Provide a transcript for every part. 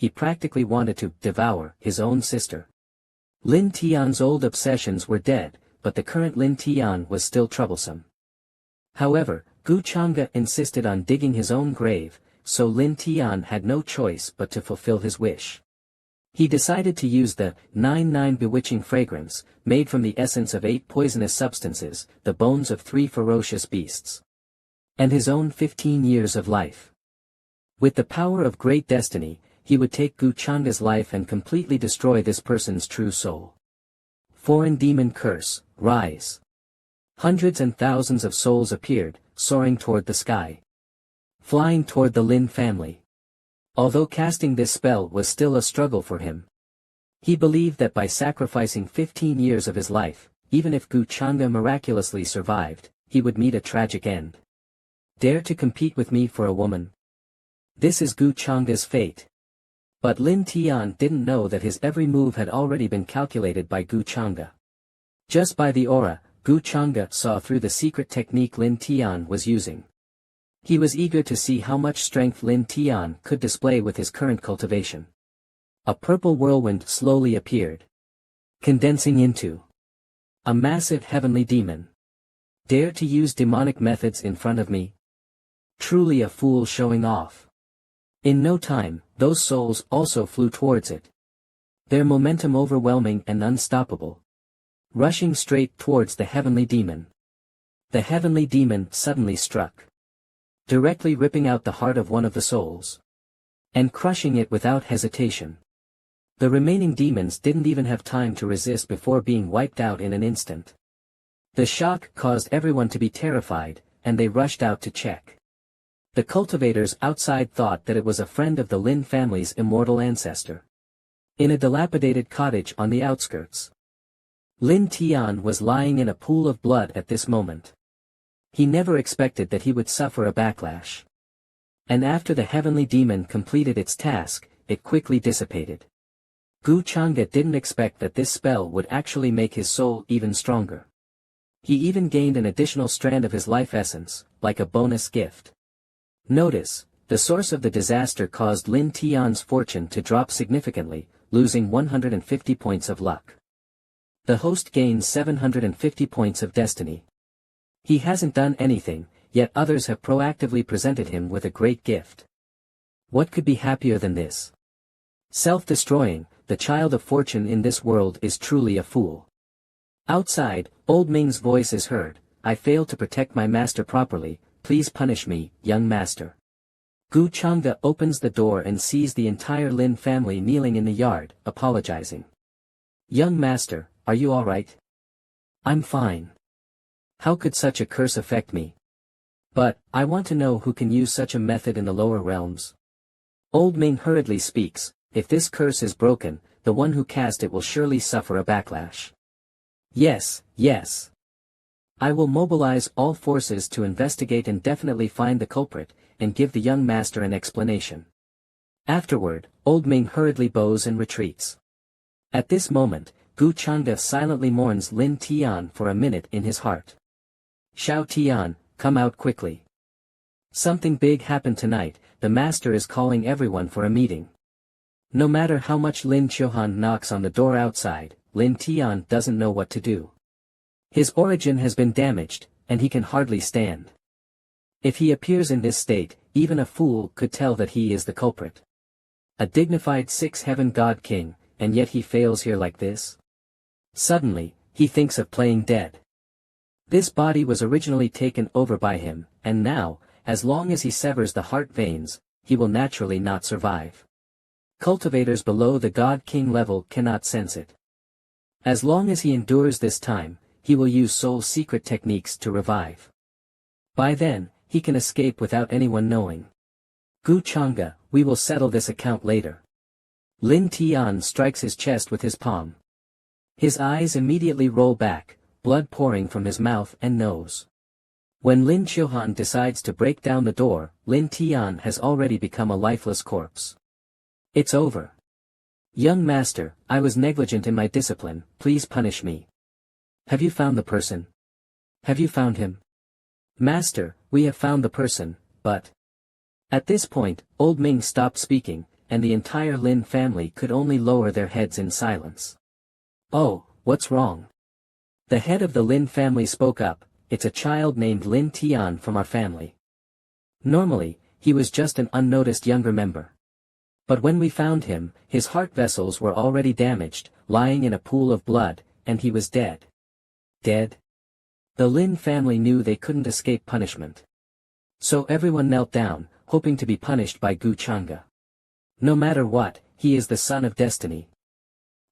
he practically wanted to devour his own sister. Lin Tian's old obsessions were dead, but the current Lin Tian was still troublesome. However, Gu Chang'e insisted on digging his own grave, so Lin Tian had no choice but to fulfill his wish. He decided to use the 99 bewitching fragrance, made from the essence of 8 poisonous substances, the bones of 3 ferocious beasts, and his own 15 years of life. With the power of great destiny, he would take Gu Chang'e's life and completely destroy this person's true soul. Foreign demon curse, rise. Hundreds and thousands of souls appeared, soaring toward the sky, flying toward the Lin family. Although casting this spell was still a struggle for him, he believed that by sacrificing 15 years of his life, even if Gu Chang'e miraculously survived, he would meet a tragic end. Dare to compete with me for a woman? This is Gu Chang'e's fate. But Lin Tian didn't know that his every move had already been calculated by Gu Chang'e. Just by the aura, Gu Chang'e saw through the secret technique Lin Tian was using. He was eager to see how much strength Lin Tian could display with his current cultivation. A purple whirlwind slowly appeared, condensing into a massive heavenly demon. Dare to use demonic methods in front of me? Truly a fool showing off. In no time, those souls also flew towards it, their momentum overwhelming and unstoppable, rushing straight towards the heavenly demon. The heavenly demon suddenly struck, directly ripping out the heart of one of the souls, and crushing it without hesitation. The remaining demons didn't even have time to resist before being wiped out in an instant. The shock caused everyone to be terrified, and they rushed out to check. The cultivators outside thought that it was a friend of the Lin family's immortal ancestor. In a dilapidated cottage on the outskirts, Lin Tian was lying in a pool of blood at this moment. He never expected that he would suffer a backlash. And after the heavenly demon completed its task, it quickly dissipated. Gu Chang'e didn't expect that this spell would actually make his soul even stronger. He even gained an additional strand of his life essence, like a bonus gift. Notice, the source of the disaster caused Lin Tian's fortune to drop significantly, losing 150 points of luck. The host gains 750 points of destiny. He hasn't done anything, yet others have proactively presented him with a great gift. What could be happier than this? Self-destroying, the child of fortune in this world is truly a fool. Outside, Old Ming's voice is heard. I failed to protect my master properly, please punish me, young master. Gu Chang'e opens the door and sees the entire Lin family kneeling in the yard, apologizing. Young master, are you alright? I'm fine. How could such a curse affect me? But, I want to know who can use such a method in the lower realms. Old Ming hurriedly speaks, if this curse is broken, the one who cast it will surely suffer a backlash. Yes, yes. I will mobilize all forces to investigate and definitely find the culprit, and give the young master an explanation. Afterward, Old Ming hurriedly bows and retreats. At this moment, Gu Chang'e silently mourns Lin Tian for a minute in his heart. Xiao Tian, come out quickly. Something big happened tonight, the master is calling everyone for a meeting. No matter how much Lin Qiuhan knocks on the door outside, Lin Tian doesn't know what to do. His origin has been damaged, and he can hardly stand. If he appears in this state, even a fool could tell that he is the culprit. A dignified six-heaven god king, and yet he fails here like this? Suddenly, he thinks of playing dead. This body was originally taken over by him, and now, as long as he severs the heart veins, he will naturally not survive. Cultivators below the god king level cannot sense it. As long as he endures this time, he will use soul secret techniques to revive. By then, he can escape without anyone knowing. Gu Chang'e, we will settle this account later. Lin Tian strikes his chest with his palm. His eyes immediately roll back, blood pouring from his mouth and nose. When Lin Qiuhan decides to break down the door, Lin Tian has already become a lifeless corpse. It's over. Young master, I was negligent in my discipline, please punish me. Have you found the person? Have you found him? Master, we have found the person, but... At this point, Old Ming stopped speaking, and the entire Lin family could only lower their heads in silence. "Oh, what's wrong?" The head of the Lin family spoke up. "It's a child named Lin Tian from our family. Normally, he was just an unnoticed younger member. But when we found him, his heart vessels were already damaged, lying in a pool of blood, and he was dead." Dead? The Lin family knew they couldn't escape punishment. So everyone knelt down, hoping to be punished by Gu Changa. No matter what, he is the son of destiny.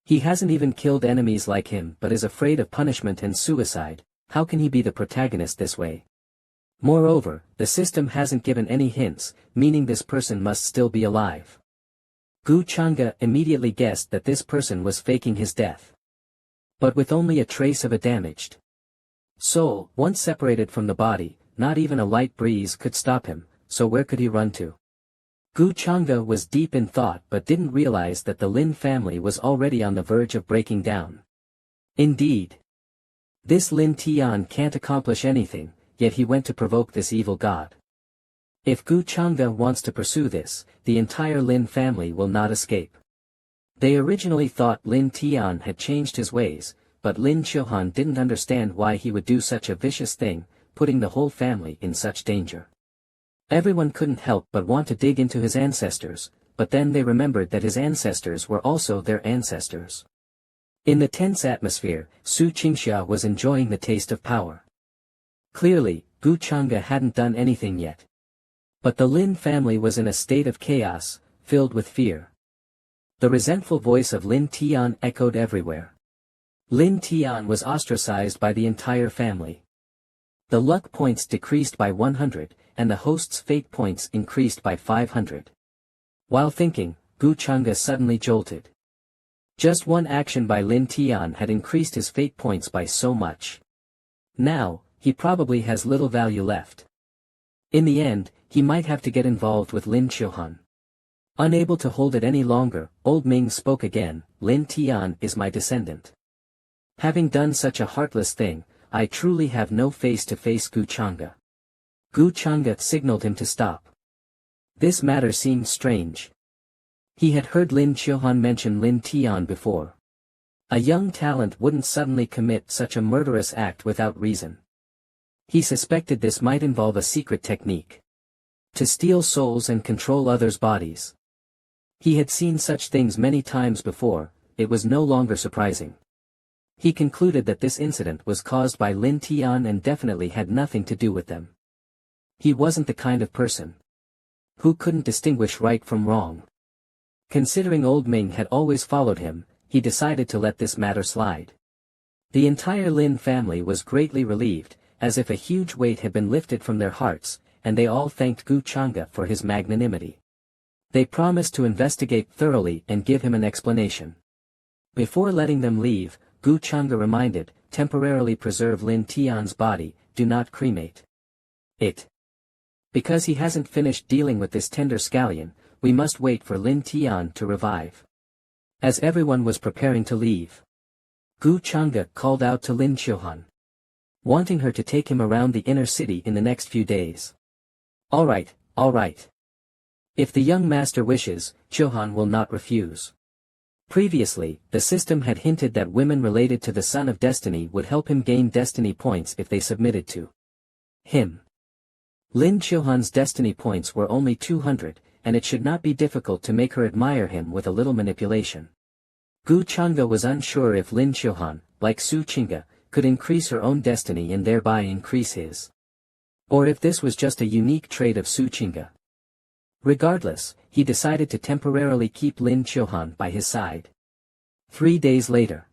He hasn't even killed enemies like him but is afraid of punishment and suicide. How can he be the protagonist this way? Moreover, the system hasn't given any hints, meaning this person must still be alive. Gu Changa immediately guessed that this person was faking his death. But with only a trace of a damaged soul, once separated from the body, not even a light breeze could stop him, so where could he run to? Gu Changa was deep in thought but didn't realize that the Lin family was already on the verge of breaking down. Indeed. This Lin Tian can't accomplish anything, yet he went to provoke this evil god. If Gu Changa wants to pursue this, the entire Lin family will not escape. They originally thought Lin Tian had changed his ways, but Lin Chilhan didn't understand why he would do such a vicious thing, putting the whole family in such danger. Everyone couldn't help but want to dig into his ancestors, but then they remembered that his ancestors were also their ancestors. In the tense atmosphere, Su Qingxia was enjoying the taste of power. Clearly, Gu Changa hadn't done anything yet. But the Lin family was in a state of chaos, filled with fear. The resentful voice of Lin Tian echoed everywhere. Lin Tian was ostracized by the entire family. The luck points decreased by 100, and the host's fate points increased by 500. While thinking, Gu Changa suddenly jolted. Just one action by Lin Tian had increased his fate points by so much. Now, he probably has little value left. In the end, he might have to get involved with Lin Chilhan. Unable to hold it any longer, Old Ming spoke again. "Lin Tian is my descendant. Having done such a heartless thing, I truly have no face to face Gu Changa." Gu Changa signaled him to stop. This matter seemed strange. He had heard Lin Chilhan mention Lin Tian before. A young talent wouldn't suddenly commit such a murderous act without reason. He suspected this might involve a secret technique to steal souls and control others' bodies. He had seen such things many times before. It was no longer surprising. He concluded that this incident was caused by Lin Tian and definitely had nothing to do with them. He wasn't the kind of person who couldn't distinguish right from wrong. Considering Old Ming had always followed him, he decided to let this matter slide. The entire Lin family was greatly relieved, as if a huge weight had been lifted from their hearts, and they all thanked Gu Changa for his magnanimity. They promised to investigate thoroughly and give him an explanation. Before letting them leave, Gu Changa reminded, "Temporarily preserve Lin Tian's body, do not cremate it. Because he hasn't finished dealing with this tender scallion, we must wait for Lin Tian to revive." As everyone was preparing to leave, Gu Changa called out to Lin Chilhan, wanting her to take him around the inner city in the next few days. All right. If the young master wishes, Chilhan will not refuse. Previously, the system had hinted that women related to the Son of Destiny would help him gain destiny points if they submitted to him. Lin Chilhan's destiny points were only 200, and it should not be difficult to make her admire him with a little manipulation. Gu Changa was unsure if Lin Chilhan, like Su Qingxia, could increase her own destiny and thereby increase his. Or if this was just a unique trait of Su Qingxia. Regardless, he decided to temporarily keep Lin Chilhan by his side. 3 days later,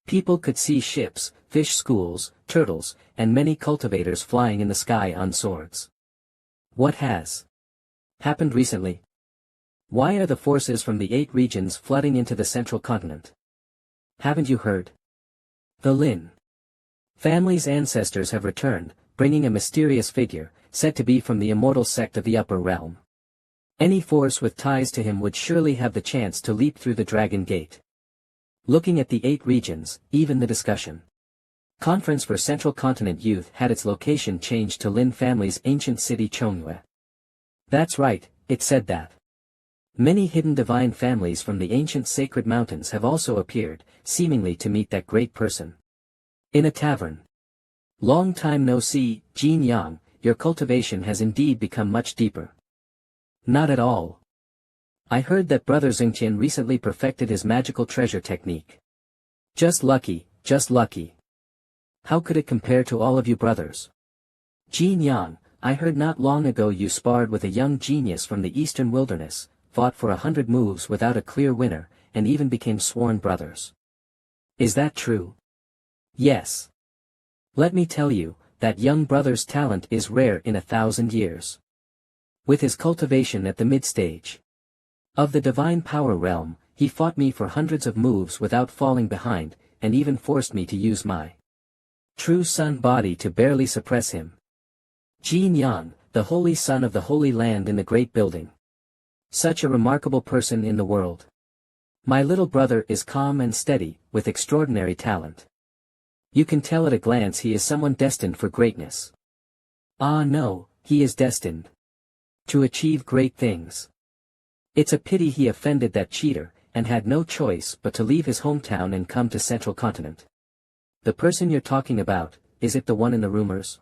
people could see ships, fish schools, turtles, and many cultivators flying in the sky on swords. What has happened recently? Why are the forces from the 8 regions flooding into the central continent? Haven't you heard? The Lin family's ancestors have returned, bringing a mysterious figure, said to be from the immortal sect of the upper realm. Any force with ties to him would surely have the chance to leap through the Dragon Gate. Looking at the 8 regions, even the discussion conference for Central Continent Youth had its location changed to Lin family's ancient city Chongyue. That's right, it said that. Many hidden divine families from the ancient sacred mountains have also appeared, seemingly to meet that great person. In a tavern. Long time no see, Jin Yang, your cultivation has indeed become much deeper. Not at all. I heard that Brother Xingqian recently perfected his magical treasure technique. Just lucky, just lucky. How could it compare to all of you brothers? Jin Yang, I heard not long ago you sparred with a young genius from the eastern wilderness, fought for 100 moves without a clear winner, and even became sworn brothers. Is that true? Yes. Let me tell you, that young brother's talent is rare in 1,000 years. With his cultivation at the mid-stage of the divine power realm, he fought me for hundreds of moves without falling behind, and even forced me to use my true sun body to barely suppress him. Jin Yang, the holy son of the holy land in the great building. Such a remarkable person in the world. My little brother is calm and steady, with extraordinary talent. You can tell at a glance he is someone destined for greatness. Ah no, he is destined to achieve great things. It's a pity he offended that cheater, and had no choice but to leave his hometown and come to Central Continent. The person you're talking about, is it the one in the rumors?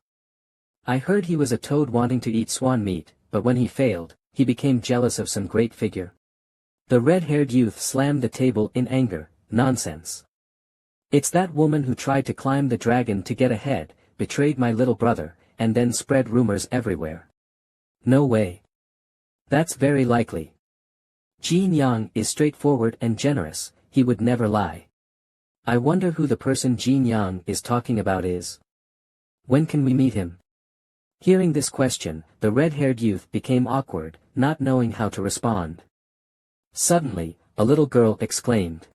I heard he was a toad wanting to eat swan meat, but when he failed, he became jealous of some great figure. The red-haired youth slammed the table in anger. Nonsense. It's that woman who tried to climb the dragon to get ahead, betrayed my little brother, and then spread rumors everywhere. No way. That's very likely. Jin Yang is straightforward and generous, he would never lie. I wonder who the person Jin Yang is talking about is. When can we meet him? Hearing this question, the red-haired youth became awkward, not knowing how to respond. Suddenly, a little girl exclaimed.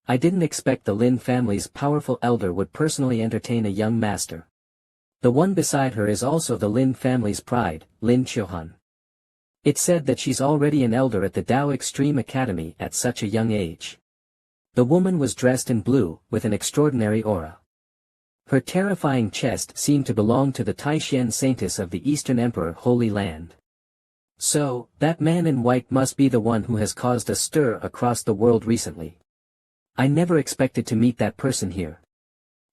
I didn't expect the Lin family's powerful elder would personally entertain a young master. The one beside her is also the Lin family's pride, Lin Qiuhan. It's said that she's already an elder at the Dao Extreme Academy at such a young age. The woman was dressed in blue, with an extraordinary aura. Her terrifying chest seemed to belong to the Taishan saintess of the Eastern Emperor Holy Land. So, that man in white must be the one who has caused a stir across the world recently. I never expected to meet that person here.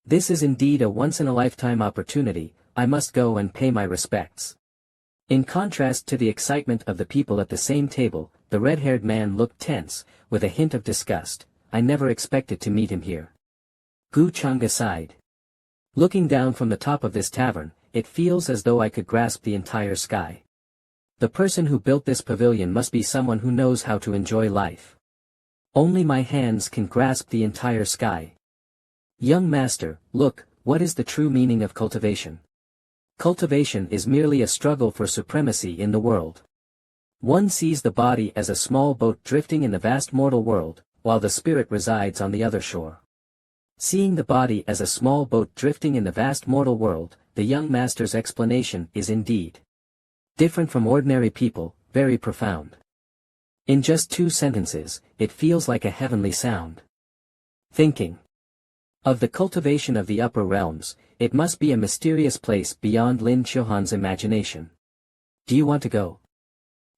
This is indeed a once-in-a-lifetime opportunity, I must go and pay my respects. In contrast to the excitement of the people at the same table, the red-haired man looked tense, with a hint of disgust. I never expected to meet him here. Gu Chang'e sighed. Looking down from the top of this tavern, it feels as though I could grasp the entire sky. The person who built this pavilion must be someone who knows how to enjoy life. Only my hands can grasp the entire sky. Young master, look, what is the true meaning of cultivation? Cultivation is merely a struggle for supremacy in the world. One sees the body as a small boat drifting in the vast mortal world, while the spirit resides on the other shore. Seeing the body as a small boat drifting in the vast mortal world, the young master's explanation is indeed different from ordinary people, very profound. In just 2 sentences, it feels like a heavenly sound. Thinking of the cultivation of the upper realms, it must be a mysterious place beyond Lin Qiuhan's imagination. Do you want to go?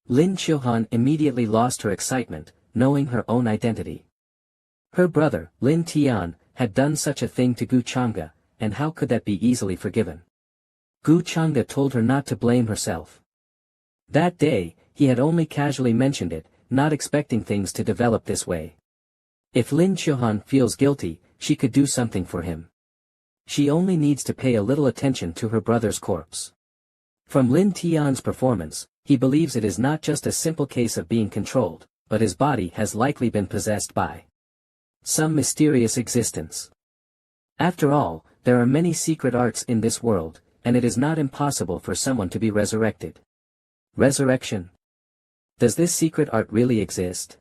Lin Qiuhan immediately lost her excitement, knowing her own identity. Her brother, Lin Tian, had done such a thing to Gu Chang'e, and how could that be easily forgiven? Gu Chang'e told her not to blame herself. That day, he had only casually mentioned it, not expecting things to develop this way. If Lin Qiuhan feels guilty, she could do something for him. She only needs to pay a little attention to her brother's corpse. From Lin Tian's performance, he believes it is not just a simple case of being controlled, but his body has likely been possessed by some mysterious existence. After all, there are many secret arts in this world, and it is not impossible for someone to be resurrected. Resurrection? Does this secret art really exist?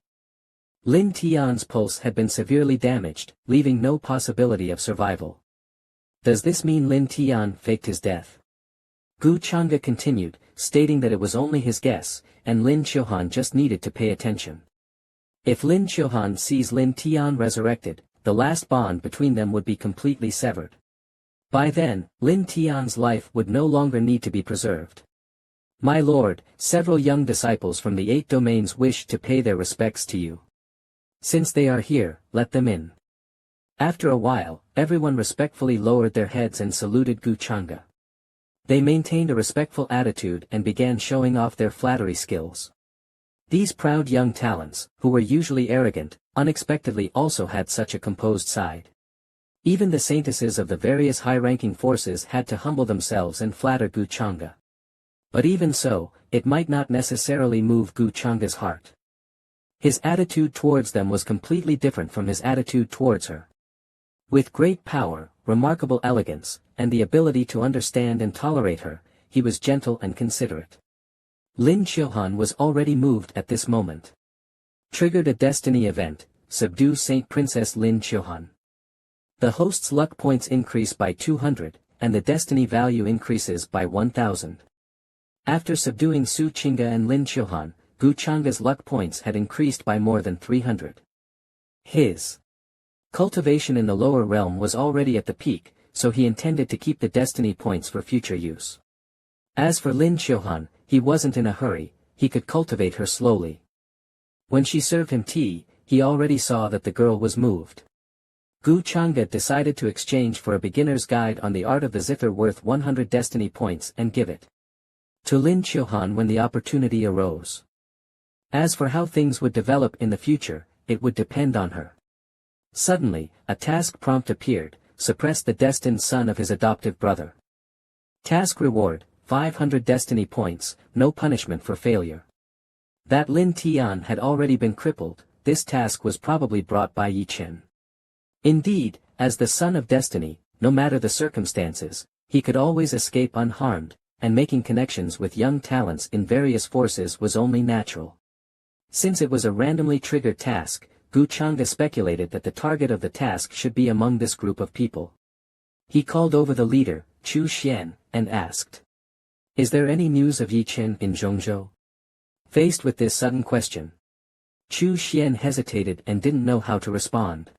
Lin Tian's pulse had been severely damaged, leaving no possibility of survival. Does this mean Lin Tian faked his death? Gu Chang'e continued, stating that it was only his guess, and Lin Qiuhan just needed to pay attention. If Lin Qiuhan sees Lin Tian resurrected, the last bond between them would be completely severed. By then, Lin Tian's life would no longer need to be preserved. My lord, several young disciples from the 8 domains wish to pay their respects to you. Since they are here, let them in. After a while, everyone respectfully lowered their heads and saluted Guchanga. They maintained a respectful attitude and began showing off their flattery skills. These proud young talents, who were usually arrogant, unexpectedly also had such a composed side. Even the saintesses of the various high-ranking forces had to humble themselves and flatter Guchanga. But even so, it might not necessarily move Guchanga's heart. His attitude towards them was completely different from his attitude towards her. With great power, remarkable elegance, and the ability to understand and tolerate her, he was gentle and considerate. Lin Chilhan was already moved at this moment. Triggered a destiny event, subdue Saint Princess Lin Chilhan. The host's luck points increase by 200, and the destiny value increases by 1000. After subduing Su Chinga and Lin Chilhan, Guchanga's luck points had increased by more than 300. His cultivation in the lower realm was already at the peak, so he intended to keep the destiny points for future use. As for Lin Chilhan, he wasn't in a hurry, he could cultivate her slowly. When she served him tea, he already saw that the girl was moved. Guchanga decided to exchange for a beginner's guide on the art of the zither worth 100 destiny points and give it to Lin Chilhan when the opportunity arose. As for how things would develop in the future, it would depend on her. Suddenly, a task prompt appeared: suppress the destined son of his adoptive brother. Task reward, 500 destiny points, no punishment for failure. That Lin Tian had already been crippled, this task was probably brought by Yi Chen. Indeed, as the son of destiny, no matter the circumstances, he could always escape unharmed, and making connections with young talents in various forces was only natural. Since it was a randomly triggered task, Guchanga speculated that the target of the task should be among this group of people. He called over the leader, Chu Xian, and asked, "Is there any news of Yi Chen in Zhongzhou?" Faced with this sudden question, Chu Xian hesitated and didn't know how to respond.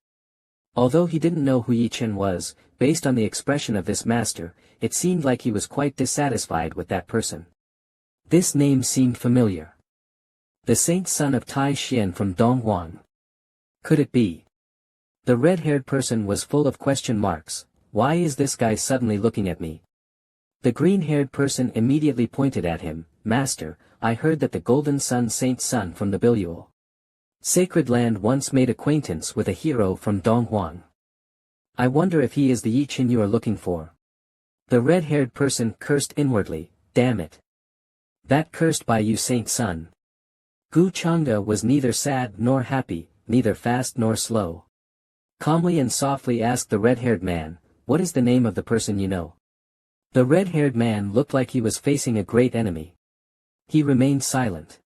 Although he didn't know who Yi Chen was, based on the expression of this master, it seemed like he was quite dissatisfied with that person. This name seemed familiar. The saint son of Tai Xian from Donghuang. Could it be? The red-haired person was full of question marks. Why is this guy suddenly looking at me? The green-haired person immediately pointed at him. Master, I heard that the golden sun saint son from the Bilual sacred land once made acquaintance with a hero from Donghuang. I wonder if he is the Yi Chen you are looking for. The red-haired person cursed inwardly. Damn it. That cursed by you saint son. Guchanga was neither sad nor happy, neither fast nor slow. Calmly and softly asked the red-haired man, "What is the name of the person you know?" The red-haired man looked like he was facing a great enemy. He remained silent.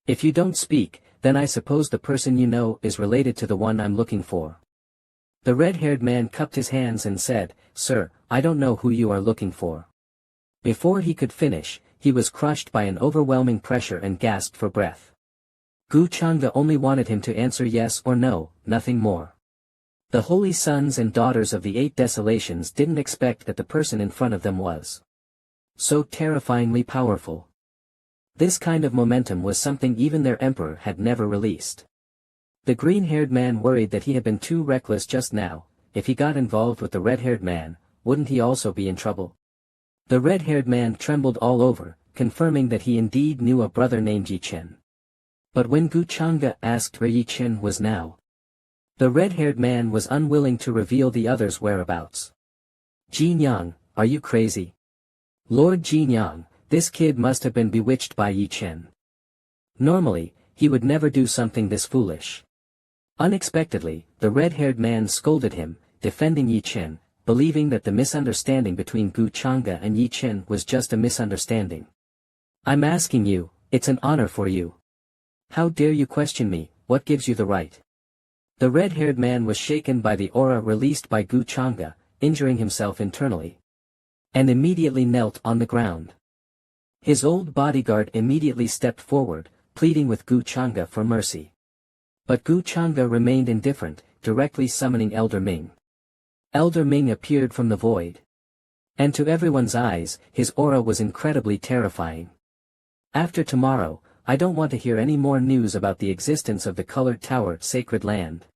"If you don't speak, then I suppose the person you know is related to the one I'm looking for." The red-haired man cupped his hands and said, "Sir, I don't know who you are looking for." Before he could finish, he was crushed by an overwhelming pressure and gasped for breath. Guchanga only wanted him to answer yes or no, nothing more. The holy sons and daughters of the 8 desolations didn't expect that the person in front of them was so terrifyingly powerful. This kind of momentum was something even their emperor had never released. The green-haired man worried that he had been too reckless just now. If he got involved with the red-haired man, wouldn't he also be in trouble? The red-haired man trembled all over, confirming that he indeed knew a brother named Yi Chen. But when Guchanga asked where Yi Chen was now, the red-haired man was unwilling to reveal the other's whereabouts. "Jinyang, are you crazy? Lord Jinyang, this kid must have been bewitched by Yi Chen. Normally, he would never do something this foolish." Unexpectedly, the red-haired man scolded him, defending Yi Chen, believing that the misunderstanding between Guchanga and Yi Chen was just a misunderstanding. "I'm asking you, it's an honor for you. How dare you question me? What gives you the right?" The red-haired man was shaken by the aura released by Guchanga, injuring himself internally, and immediately knelt on the ground. His old bodyguard immediately stepped forward, pleading with Guchanga for mercy. But Guchanga remained indifferent, directly summoning Elder Ming. Elder Ming appeared from the void. And to everyone's eyes, his aura was incredibly terrifying. After tomorrow, I don't want to hear any more news about the existence of the colored tower, sacred land.